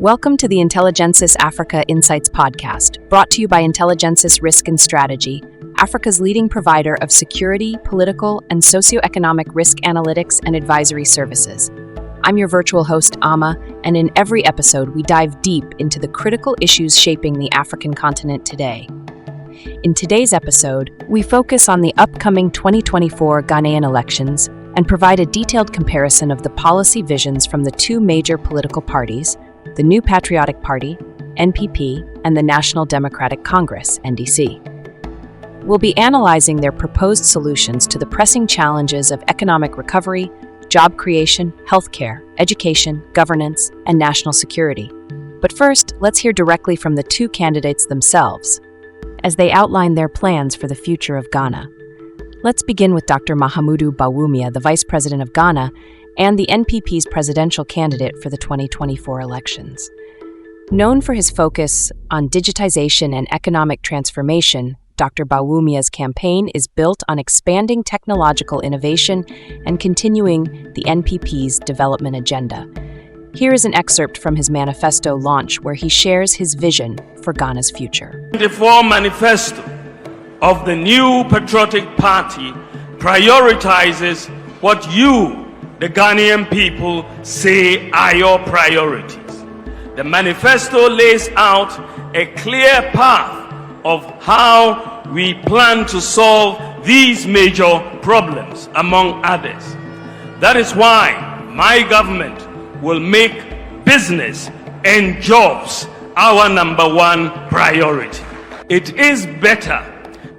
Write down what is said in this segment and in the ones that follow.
Welcome to the Intelligensis Africa Insights Podcast, brought to you by Intelligensis Risk and Strategy, Africa's leading provider of security, political, and socioeconomic risk analytics and advisory services. I'm your virtual host, Ama, and in every episode, we dive deep into the critical issues shaping the African continent today. In today's episode, we focus on the upcoming 2024 Ghanaian elections and provide a detailed comparison of the policy visions from the two major political parties, the new Patriotic Party, NPP, and the National Democratic Congress, NDC. We'll be analyzing their proposed solutions to the pressing challenges of economic recovery, job creation, healthcare, education, governance, and national security. But first, let's hear directly from the two candidates themselves, as they outline their plans for the future of Ghana. Let's begin with Dr. Mahamudu Bawumia, the Vice President of Ghana, and the NPP's presidential candidate for the 2024 elections. Known for his focus on digitization and economic transformation, Dr. Bawumia's campaign is built on expanding technological innovation and continuing the NPP's development agenda. Here is an excerpt from his Manifesto launch where he shares his vision for Ghana's future. The Manifesto of the new Patriotic Party prioritizes what you, the Ghanaian people, say are your priorities. The manifesto lays out a clear path of how we plan to solve these major problems, among others. That is why my government will make business and jobs our number one priority. It is better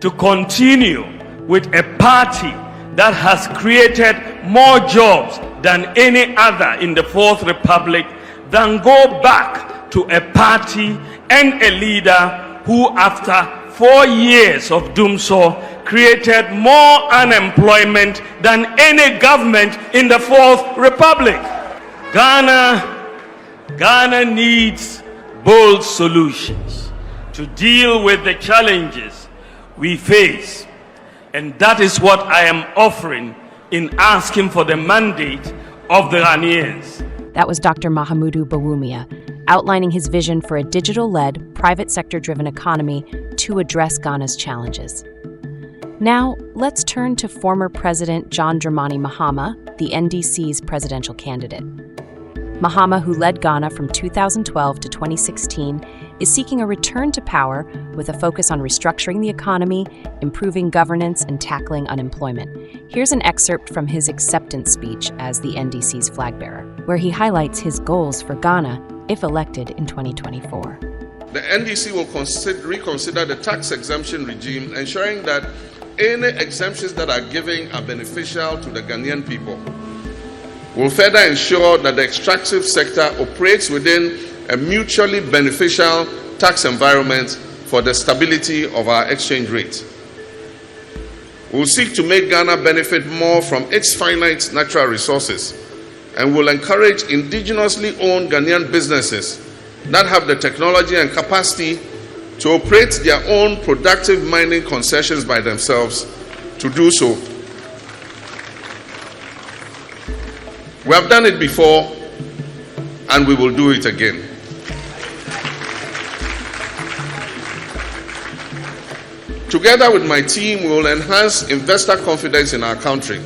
to continue with a party that has created more jobs than any other in the Fourth Republic than go back to a party and a leader who, after 4 years of doom so, created more unemployment than any government in the Fourth Republic. Ghana needs bold solutions to deal with the challenges we face. And that is what I am offering in asking for the mandate of the Ghanaians. That was Dr. Mahamudu Bawumia, outlining his vision for a digital-led, private sector-driven economy to address Ghana's challenges. Now, let's turn to former President John Dramani Mahama, the NDC's presidential candidate. Mahama, who led Ghana from 2012 to 2016, is seeking a return to power with a focus on restructuring the economy, improving governance, and tackling unemployment. Here's an excerpt from his acceptance speech as the NDC's flag bearer, where he highlights his goals for Ghana if elected in 2024. The NDC will reconsider the tax exemption regime, ensuring that any exemptions that are given are beneficial to the Ghanaian people. We'll further ensure that the extractive sector operates within a mutually beneficial tax environment for the stability of our exchange rate. We'll seek to make Ghana benefit more from its finite natural resources, and will encourage indigenously owned Ghanaian businesses that have the technology and capacity to operate their own productive mining concessions by themselves to do so. We have done it before, and we will do it again. Together with my team, we will enhance investor confidence in our country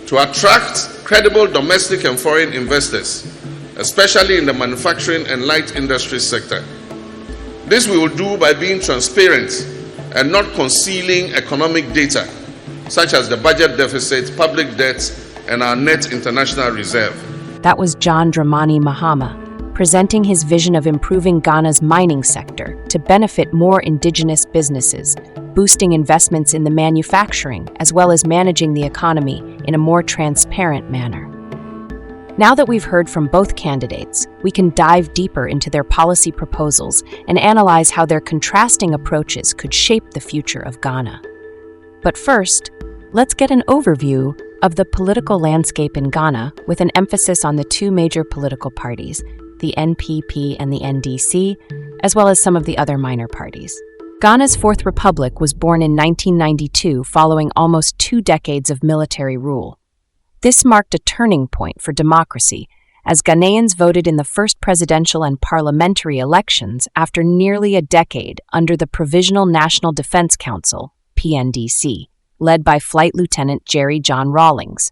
to attract credible domestic and foreign investors, especially in the manufacturing and light industry sector. This we will do by being transparent and not concealing economic data, such as the budget deficit, public debt, and our net international reserve. That was John Dramani Mahama, presenting his vision of improving Ghana's mining sector to benefit more indigenous businesses, boosting investments in the manufacturing, as well as managing the economy in a more transparent manner. Now that we've heard from both candidates, we can dive deeper into their policy proposals and analyze how their contrasting approaches could shape the future of Ghana. But first, let's get an overview of the political landscape in Ghana, with an emphasis on the two major political parties, the NPP and the NDC, as well as some of the other minor parties. Ghana's Fourth Republic was born in 1992 following almost 2 decades of military rule. This marked a turning point for democracy as Ghanaians voted in the first presidential and parliamentary elections after nearly a decade under the Provisional National Defense Council, PNDC, led by Flight Lieutenant Jerry John Rawlings.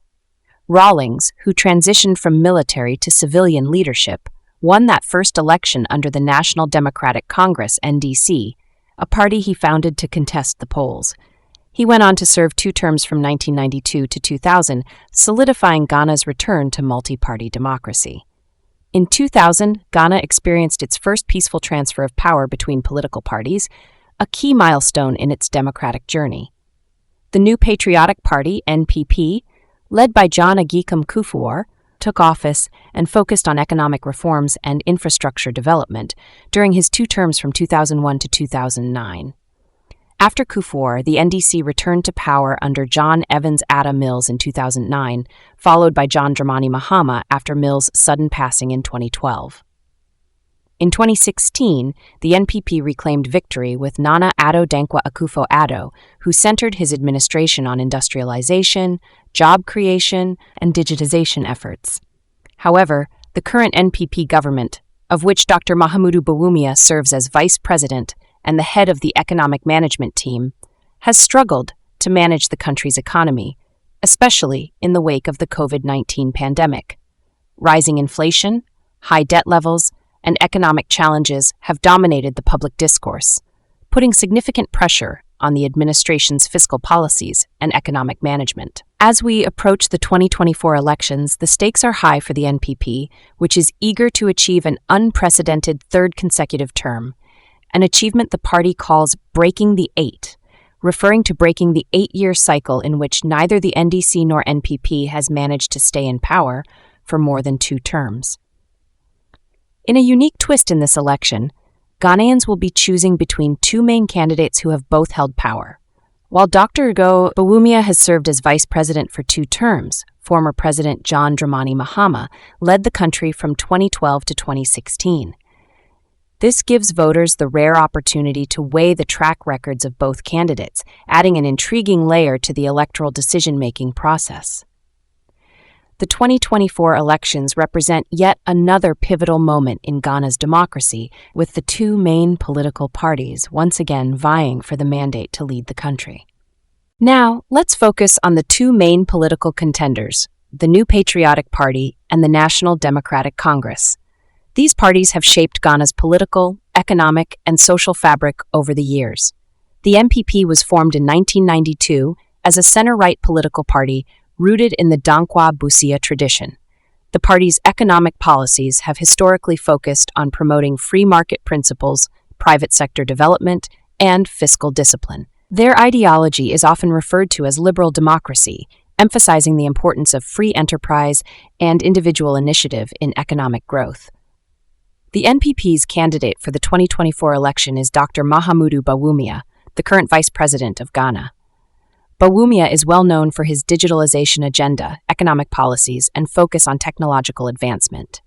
Rawlings, who transitioned from military to civilian leadership, won that first election under the National Democratic Congress, NDC, a party he founded to contest the polls. He went on to serve 2 terms from 1992 to 2000, solidifying Ghana's return to multi-party democracy. In 2000, Ghana experienced its first peaceful transfer of power between political parties, a key milestone in its democratic journey. The new Patriotic Party, NPP, led by John Agyekum Kufuor, took office and focused on economic reforms and infrastructure development during his 2 terms from 2001 to 2009. After Kufuor, the NDC returned to power under John Evans Atta Mills in 2009, followed by John Dramani Mahama after Mills' sudden passing in 2012. In 2016, the NPP reclaimed victory with Nana Addo Dankwa Akufo-Addo, who centered his administration on industrialization, job creation, and digitization efforts. However, the current NPP government, of which Dr. Mahamudu Bawumia serves as vice president and the head of the economic management team, has struggled to manage the country's economy, especially in the wake of the COVID-19 pandemic. Rising inflation, high debt levels, and economic challenges have dominated the public discourse, putting significant pressure on the administration's fiscal policies and economic management. As we approach the 2024 elections, the stakes are high for the NPP, which is eager to achieve an unprecedented 3rd consecutive term, an achievement the party calls breaking the 8, referring to breaking the 8-year cycle in which neither the NDC nor NPP has managed to stay in power for more than 2 terms. In a unique twist in this election, Ghanaians will be choosing between 2 main candidates who have both held power. While Dr. Bawumia has served as vice president for 2 terms, former President John Dramani Mahama led the country from 2012 to 2016. This gives voters the rare opportunity to weigh the track records of both candidates, adding an intriguing layer to the electoral decision-making process. The 2024 elections represent yet another pivotal moment in Ghana's democracy, with the 2 main political parties once again vying for the mandate to lead the country. Now, let's focus on the 2 main political contenders, the new Patriotic Party and the National Democratic Congress. These parties have shaped Ghana's political, economic, and social fabric over the years. The NPP was formed in 1992 as a center-right political party rooted in the Dankwa Busia tradition. The party's economic policies have historically focused on promoting free market principles, private sector development, and fiscal discipline. Their ideology is often referred to as liberal democracy, emphasizing the importance of free enterprise and individual initiative in economic growth. The NPP's candidate for the 2024 election is Dr. Mahamudu Bawumia, the current vice president of Ghana. Bawumia is well known for his digitalization agenda, economic policies, and focus on technological advancement.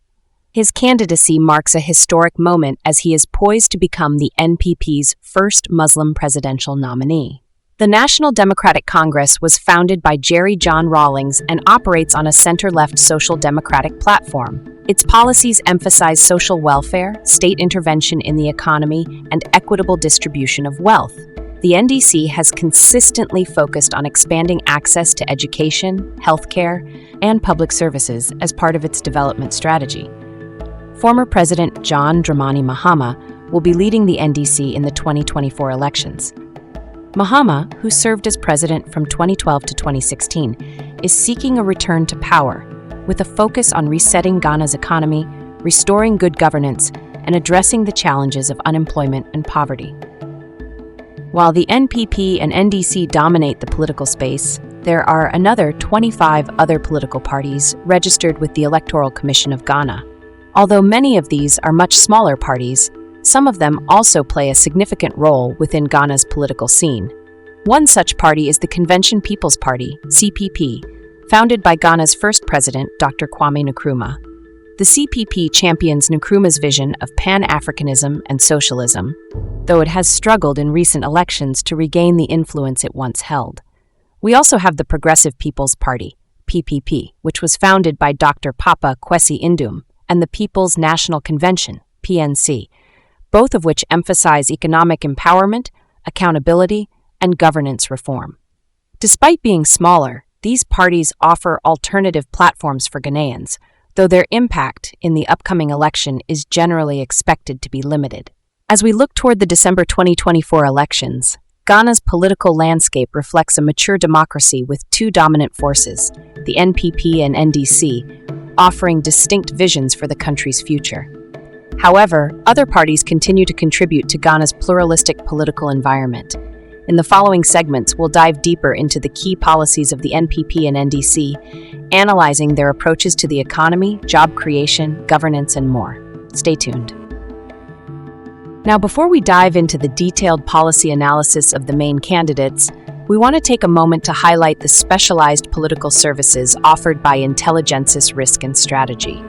His candidacy marks a historic moment as he is poised to become the NPP's first Muslim presidential nominee. The National Democratic Congress was founded by Jerry John Rawlings and operates on a center-left social democratic platform. Its policies emphasize social welfare, state intervention in the economy, and equitable distribution of wealth. The NDC has consistently focused on expanding access to education, healthcare, and public services as part of its development strategy. Former President John Dramani Mahama will be leading the NDC in the 2024 elections. Mahama, who served as president from 2012 to 2016, is seeking a return to power, with a focus on resetting Ghana's economy, restoring good governance, and addressing the challenges of unemployment and poverty. While the NPP and NDC dominate the political space, there are another 25 other political parties registered with the Electoral Commission of Ghana. Although many of these are much smaller parties, some of them also play a significant role within Ghana's political scene. One such party is the Convention People's Party, CPP, founded by Ghana's first president, Dr. Kwame Nkrumah. The CPP champions Nkrumah's vision of Pan-Africanism and socialism, though it has struggled in recent elections to regain the influence it once held. We also have the Progressive People's Party, PPP, which was founded by Dr. Papa Kwesi Indum, and the People's National Convention, PNC, both of which emphasize economic empowerment, accountability, and governance reform. Despite being smaller, these parties offer alternative platforms for Ghanaians, though their impact in the upcoming election is generally expected to be limited. As we look toward the December 2024 elections, Ghana's political landscape reflects a mature democracy with two dominant forces, the NPP and NDC, offering distinct visions for the country's future. However, other parties continue to contribute to Ghana's pluralistic political environment. In the following segments, we'll dive deeper into the key policies of the NPP and NDC, analyzing their approaches to the economy, job creation, governance, and more. Stay tuned. Now, before we dive into the detailed policy analysis of the main candidates, we want to take a moment to highlight the specialized political services offered by Intelligensis Risk and Strategy.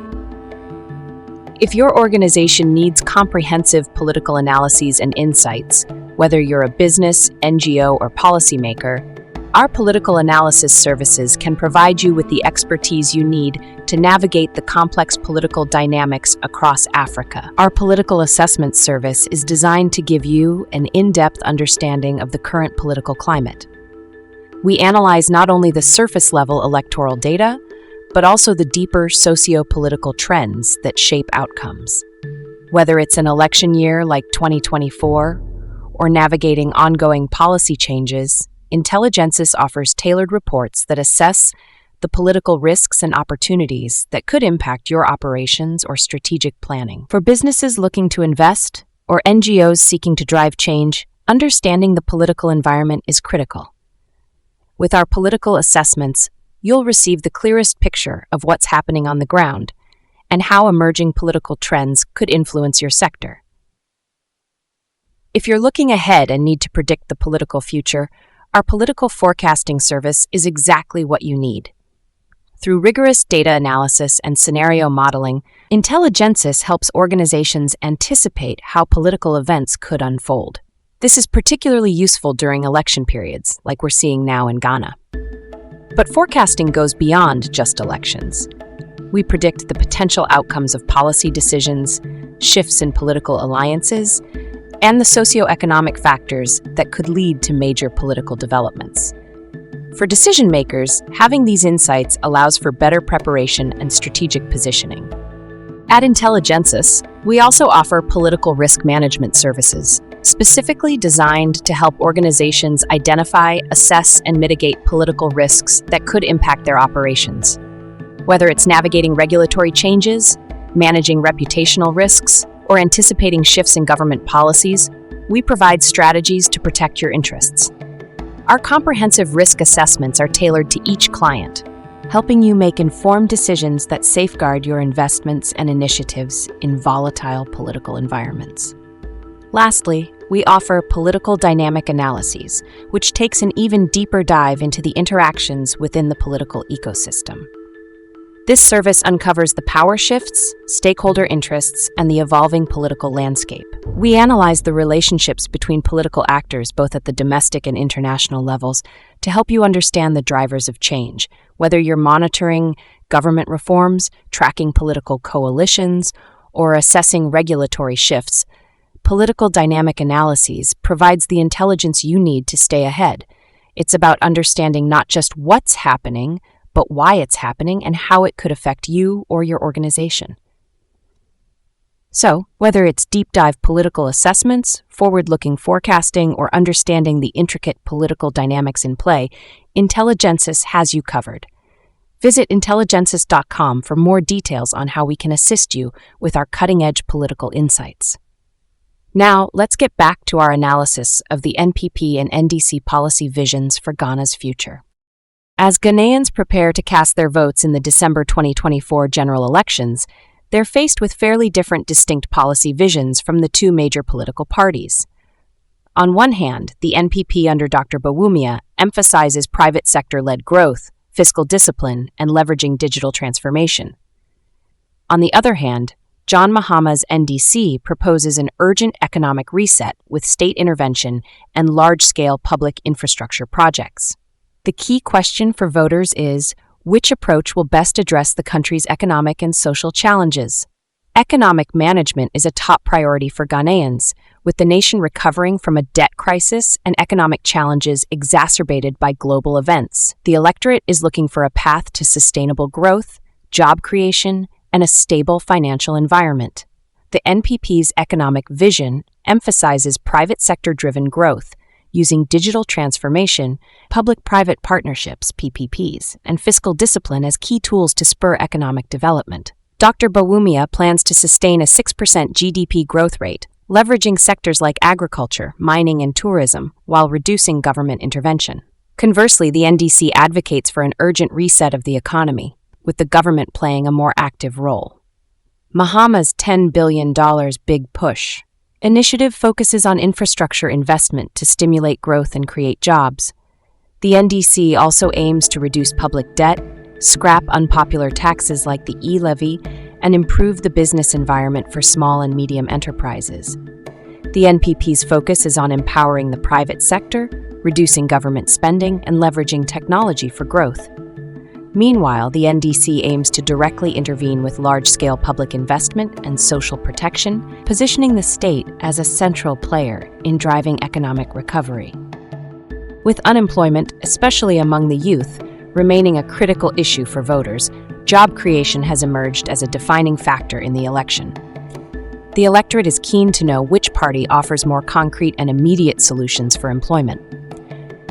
If your organization needs comprehensive political analyses and insights, whether you're a business, NGO, or policymaker, our political analysis services can provide you with the expertise you need to navigate the complex political dynamics across Africa. Our political assessment service is designed to give you an in-depth understanding of the current political climate. We analyze not only the surface-level electoral data, but also the deeper socio-political trends that shape outcomes. Whether it's an election year like 2024 or navigating ongoing policy changes, Intelligensis offers tailored reports that assess the political risks and opportunities that could impact your operations or strategic planning. For businesses looking to invest or NGOs seeking to drive change, understanding the political environment is critical. With our political assessments, you'll receive the clearest picture of what's happening on the ground and how emerging political trends could influence your sector. If you're looking ahead and need to predict the political future, our political forecasting service is exactly what you need. Through rigorous data analysis and scenario modeling, Intelligensis helps organizations anticipate how political events could unfold. This is particularly useful during election periods, like we're seeing now in Ghana. But forecasting goes beyond just elections. We predict the potential outcomes of policy decisions, shifts in political alliances, and the socioeconomic factors that could lead to major political developments. For decision makers, having these insights allows for better preparation and strategic positioning. At Intelligensis, we also offer political risk management services, specifically designed to help organizations identify, assess, and mitigate political risks that could impact their operations. Whether it's navigating regulatory changes, managing reputational risks, or anticipating shifts in government policies, we provide strategies to protect your interests. Our comprehensive risk assessments are tailored to each client, helping you make informed decisions that safeguard your investments and initiatives in volatile political environments. Lastly, we offer political dynamic analyses, which takes an even deeper dive into the interactions within the political ecosystem. This service uncovers the power shifts, stakeholder interests, and the evolving political landscape. We analyze the relationships between political actors both at the domestic and international levels to help you understand the drivers of change, whether you're monitoring government reforms, tracking political coalitions, or assessing regulatory shifts. Political dynamic analyses provides the intelligence you need to stay ahead. It's about understanding not just what's happening, but why it's happening and how it could affect you or your organization. So, whether it's deep dive political assessments, forward-looking forecasting, or understanding the intricate political dynamics in play, Intelligensis has you covered. Visit Intelligensis.com for more details on how we can assist you with our cutting-edge political insights. Now, let's get back to our analysis of the NPP and NDC policy visions for Ghana's future. As Ghanaians prepare to cast their votes in the December 2024 general elections, they're faced with fairly different distinct policy visions from the two major political parties. On one hand, the NPP under Dr. Bawumia emphasizes private sector-led growth, fiscal discipline, and leveraging digital transformation. On the other hand, John Mahama's NDC proposes an urgent economic reset with state intervention and large-scale public infrastructure projects. The key question for voters is, Which approach will best address the country's economic and social challenges? Economic management is a top priority for Ghanaians, with the nation recovering from a debt crisis and economic challenges exacerbated by global events. The electorate is looking for a path to sustainable growth, job creation, and a stable financial environment. The NPP's economic vision emphasizes private sector-driven growth, using digital transformation, public-private partnerships, PPPs, and fiscal discipline as key tools to spur economic development. Dr. Bawumia plans to sustain a 6% GDP growth rate, leveraging sectors like agriculture, mining, and tourism, while reducing government intervention. Conversely, the NDC advocates for an urgent reset of the economy, with the government playing a more active role. Mahama's $10 billion Big Push initiative focuses on infrastructure investment to stimulate growth and create jobs. The NDC also aims to reduce public debt, scrap unpopular taxes like the e-levy, and improve the business environment for small and medium enterprises. The NPP's focus is on empowering the private sector, reducing government spending, and leveraging technology for growth. Meanwhile, the NDC aims to directly intervene with large-scale public investment and social protection, positioning the state as a central player in driving economic recovery. With unemployment, especially among the youth, remaining a critical issue for voters, job creation has emerged as a defining factor in the election. The electorate is keen to know which party offers more concrete and immediate solutions for employment.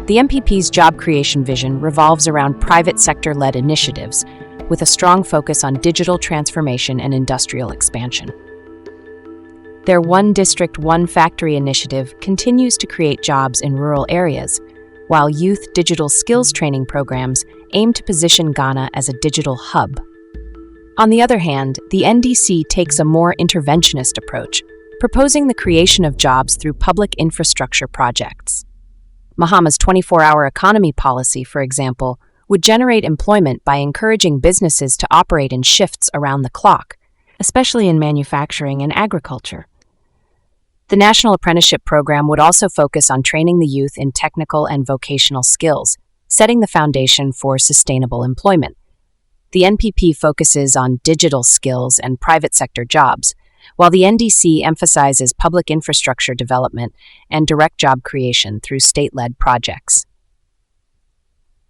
The NPP's job creation vision revolves around private sector-led initiatives, with a strong focus on digital transformation and industrial expansion. Their One District, One Factory initiative continues to create jobs in rural areas, while youth digital skills training programs aim to position Ghana as a digital hub. On the other hand, the NDC takes a more interventionist approach, proposing the creation of jobs through public infrastructure projects. Mahama's 24-hour economy policy, for example, would generate employment by encouraging businesses to operate in shifts around the clock, especially in manufacturing and agriculture. The National Apprenticeship Program would also focus on training the youth in technical and vocational skills, setting the foundation for sustainable employment. The NPP focuses on digital skills and private sector jobs, while the NDC emphasizes public infrastructure development and direct job creation through state-led projects.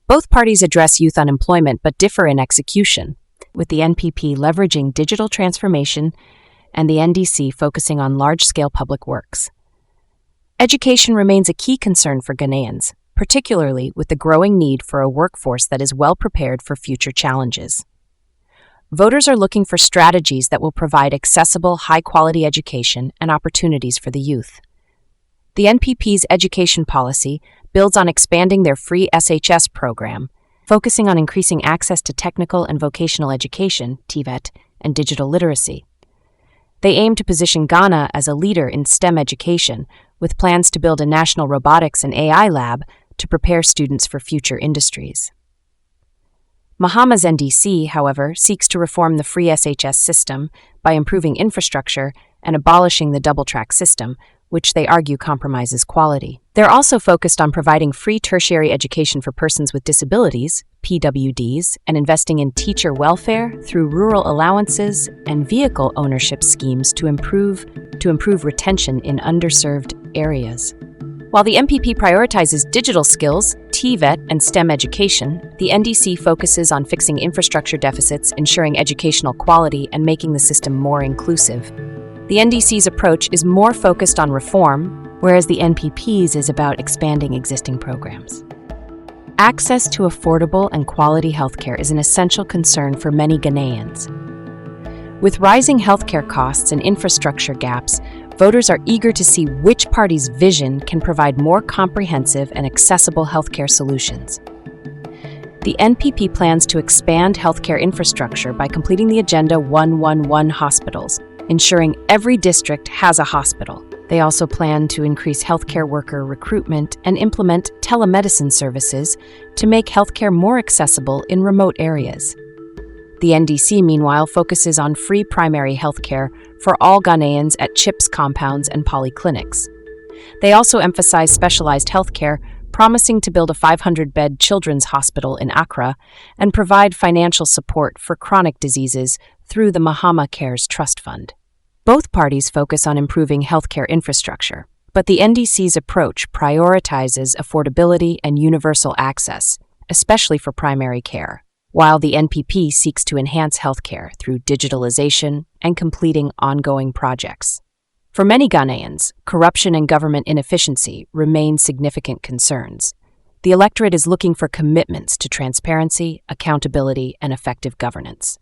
Both parties address youth unemployment but differ in execution, with the NPP leveraging digital transformation and the NDC focusing on large-scale public works. Education remains a key concern for Ghanaians, particularly with the growing need for a workforce that is well prepared for future challenges. Voters are looking for strategies that will provide accessible, high-quality education and opportunities for the youth. The NPP's education policy builds on expanding their free SHS program, focusing on increasing access to technical and vocational education, TVET, and digital literacy. They aim to position Ghana as a leader in STEM education, with plans to build a national robotics and AI lab to prepare students for future industries. Mahama's NDC, however, seeks to reform the free SHS system by improving infrastructure and abolishing the double-track system, which they argue compromises quality. They're also focused on providing free tertiary education for persons with disabilities, PWDs, and investing in teacher welfare through rural allowances and vehicle ownership schemes to improve retention in underserved areas. While the NPP prioritizes digital skills, TVET, and STEM education, the NDC focuses on fixing infrastructure deficits, ensuring educational quality, and making the system more inclusive. The NDC's approach is more focused on reform, whereas the NPP's is about expanding existing programs. Access to affordable and quality healthcare is an essential concern for many Ghanaians. With rising healthcare costs and infrastructure gaps, voters are eager to see which party's vision can provide more comprehensive and accessible healthcare solutions. The NPP plans to expand healthcare infrastructure by completing the Agenda 111 hospitals, ensuring every district has a hospital. They also plan to increase healthcare worker recruitment and implement telemedicine services to make healthcare more accessible in remote areas. The NDC, meanwhile, focuses on free primary healthcare for all Ghanaians at CHIPS compounds and polyclinics. They also emphasize specialized healthcare, promising to build a 500-bed children's hospital in Accra and provide financial support for chronic diseases through the Mahama Cares Trust Fund. Both parties focus on improving healthcare infrastructure, but the NDC's approach prioritizes affordability and universal access, especially for primary care, while the NPP seeks to enhance healthcare through digitalization and completing ongoing projects. For many Ghanaians, corruption and government inefficiency remain significant concerns. The electorate is looking for commitments to transparency, accountability, and effective governance.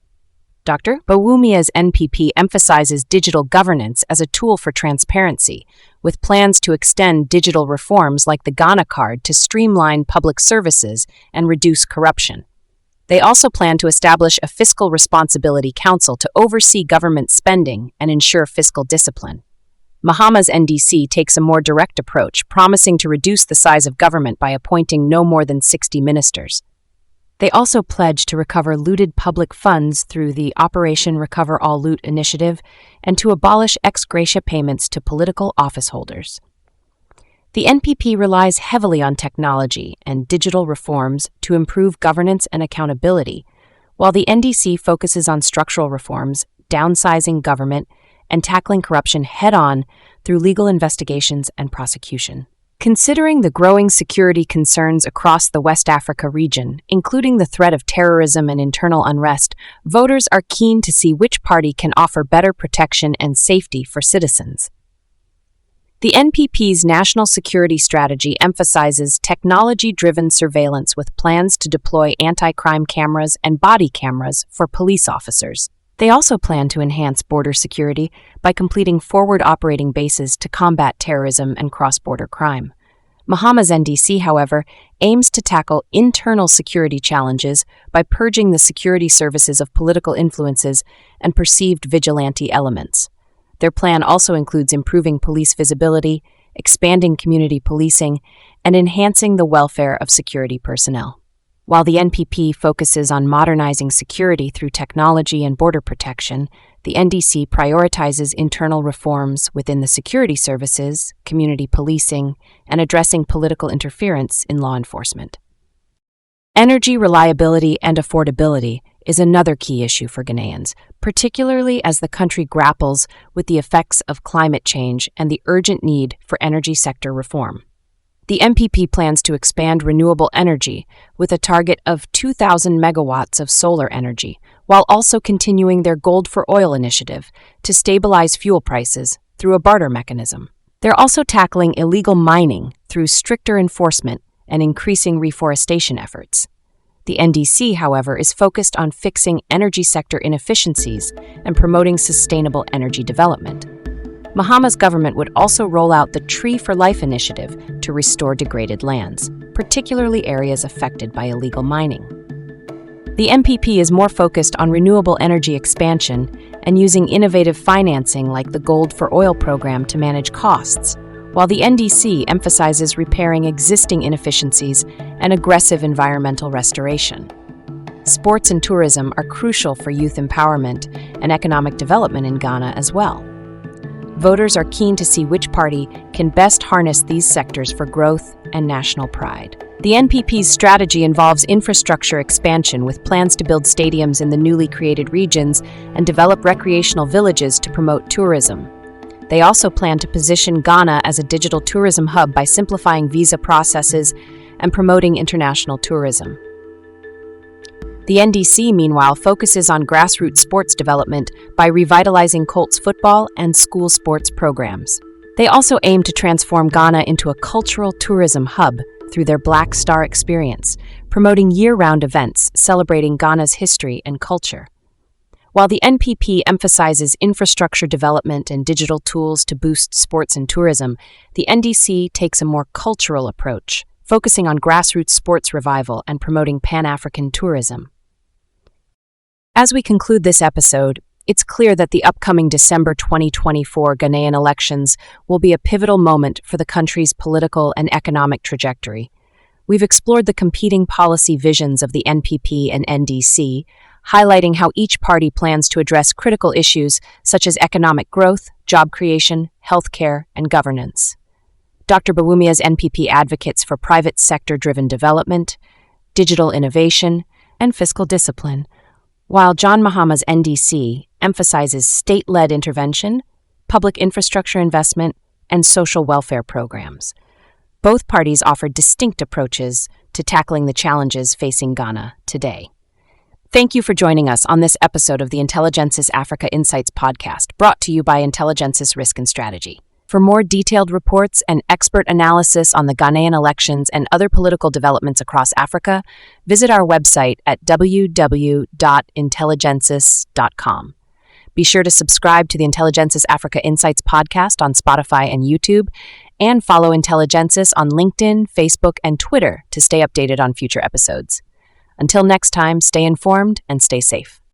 Dr. Bawumia's NPP emphasizes digital governance as a tool for transparency, with plans to extend digital reforms like the Ghana Card to streamline public services and reduce corruption. They also plan to establish a Fiscal Responsibility Council to oversee government spending and ensure fiscal discipline. Mahama's NDC takes a more direct approach, promising to reduce the size of government by appointing no more than 60 ministers. They also pledge to recover looted public funds through the Operation Recover All Loot initiative and to abolish ex gratia payments to political office holders. The NPP relies heavily on technology and digital reforms to improve governance and accountability, while the NDC focuses on structural reforms, downsizing government, and tackling corruption head-on through legal investigations and prosecution. Considering the growing security concerns across the West Africa region, including the threat of terrorism and internal unrest, voters are keen to see which party can offer better protection and safety for citizens. The NPP's national security strategy emphasizes technology-driven surveillance with plans to deploy anti-crime cameras and body cameras for police officers. They also plan to enhance border security by completing forward operating bases to combat terrorism and cross-border crime. Mahama's NDC, however, aims to tackle internal security challenges by purging the security services of political influences and perceived vigilante elements. Their plan also includes improving police visibility, expanding community policing, and enhancing the welfare of security personnel. While the NPP focuses on modernizing security through technology and border protection, the NDC prioritizes internal reforms within the security services, community policing, and addressing political interference in law enforcement. Energy reliability and affordability is another key issue for Ghanaians, particularly as the country grapples with the effects of climate change and the urgent need for energy sector reform. The NPP plans to expand renewable energy with a target of 2,000 megawatts of solar energy, while also continuing their Gold for Oil initiative to stabilize fuel prices through a barter mechanism. They're also tackling illegal mining through stricter enforcement and increasing reforestation efforts. The NDC, however, is focused on fixing energy sector inefficiencies and promoting sustainable energy development. Mahama's government would also roll out the Tree for Life initiative to restore degraded lands, particularly areas affected by illegal mining. The NPP is more focused on renewable energy expansion and using innovative financing like the Gold for Oil program to manage costs, while the NDC emphasizes repairing existing inefficiencies and aggressive environmental restoration. Sports and tourism are crucial for youth empowerment and economic development in Ghana as well. Voters are keen to see which party can best harness these sectors for growth and national pride. The NPP's strategy involves infrastructure expansion with plans to build stadiums in the newly created regions and develop recreational villages to promote tourism. They also plan to position Ghana as a digital tourism hub by simplifying visa processes and promoting international tourism. The NDC, meanwhile, focuses on grassroots sports development by revitalizing Colts football and school sports programs. They also aim to transform Ghana into a cultural tourism hub through their Black Star experience, promoting year-round events celebrating Ghana's history and culture. While the NPP emphasizes infrastructure development and digital tools to boost sports and tourism, the NDC takes a more cultural approach, focusing on grassroots sports revival and promoting Pan-African tourism. As we conclude this episode, it's clear that the upcoming December 2024 Ghanaian elections will be a pivotal moment for the country's political and economic trajectory. We've explored the competing policy visions of the NPP and NDC, highlighting how each party plans to address critical issues such as economic growth, job creation, healthcare, and governance. Dr. Bawumia's NPP advocates for private sector-driven development, digital innovation, and fiscal discipline, while John Mahama's NDC emphasizes state-led intervention, public infrastructure investment, and social welfare programs. Both parties offer distinct approaches to tackling the challenges facing Ghana today. Thank you for joining us on this episode of the Intelligensis Africa Insights Podcast, brought to you by Intelligensis Risk and Strategy. For more detailed reports and expert analysis on the Ghanaian elections and other political developments across Africa, visit our website at www.intelligensis.com. Be sure to subscribe to the Intelligensis Africa Insights Podcast on Spotify and YouTube, and follow Intelligensis on LinkedIn, Facebook, and Twitter to stay updated on future episodes. Until next time, stay informed and stay safe.